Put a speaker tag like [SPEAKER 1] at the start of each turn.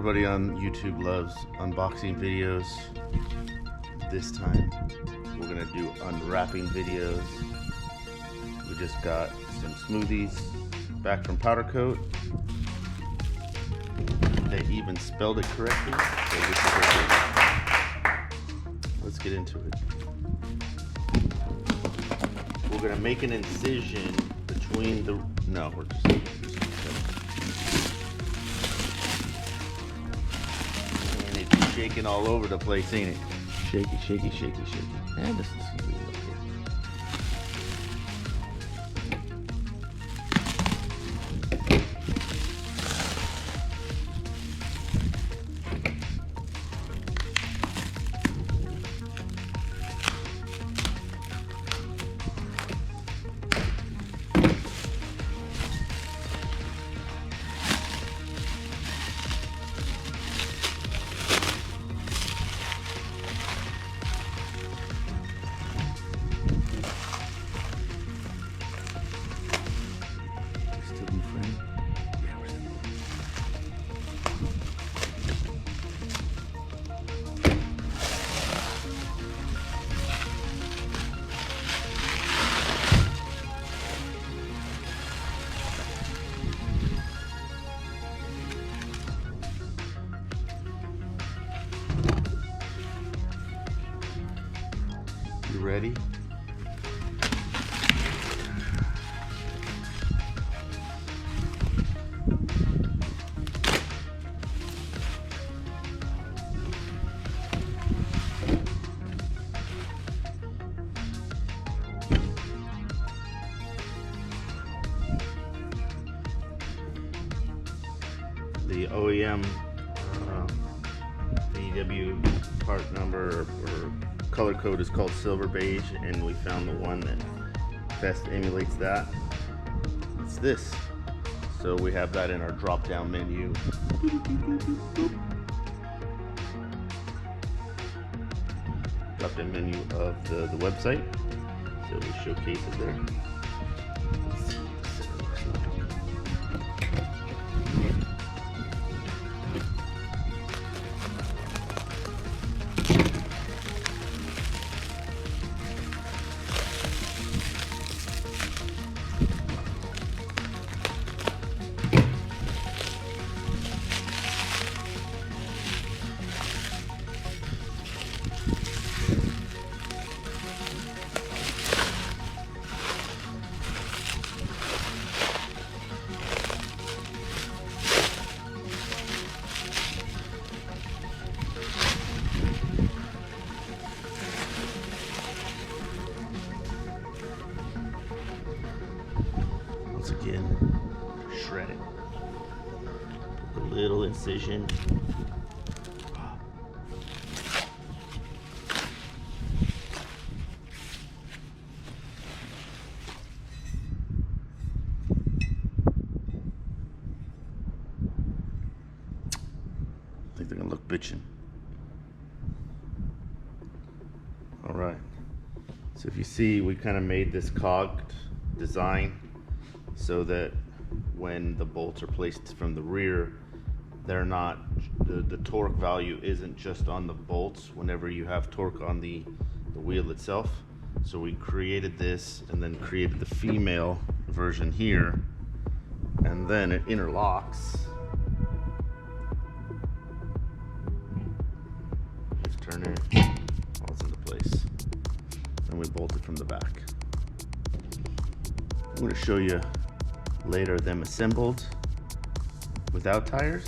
[SPEAKER 1] Everybody on YouTube loves unboxing videos. This time we're gonna do unwrapping videos. We just got some smoothies back from Powder Coat. They even spelled it correctly, so this is let's get into it. We're gonna make an incision between the, no, we're just and it's shaking all over the place, ain't it? Shaky, shaky, shaky, shaky. And this is okay. You ready? The OEM VW part number or color code is called silver beige, and we found the one that best emulates that. It's this. So we have that in our drop down menu. Drop down menu of the website. So we showcase it there. Once again, shred it. Put a little incision. I think they're gonna look bitchin'. All right. So if you see, we kind of made this cogged design so that when the bolts are placed from the rear, they're not, the torque value isn't just on the bolts whenever you have torque on the wheel itself. So we created this and then created the female version here, and then it interlocks. Just turn it, falls into place. Then we bolt it from the back. I'm going to show you later them assembled without tires.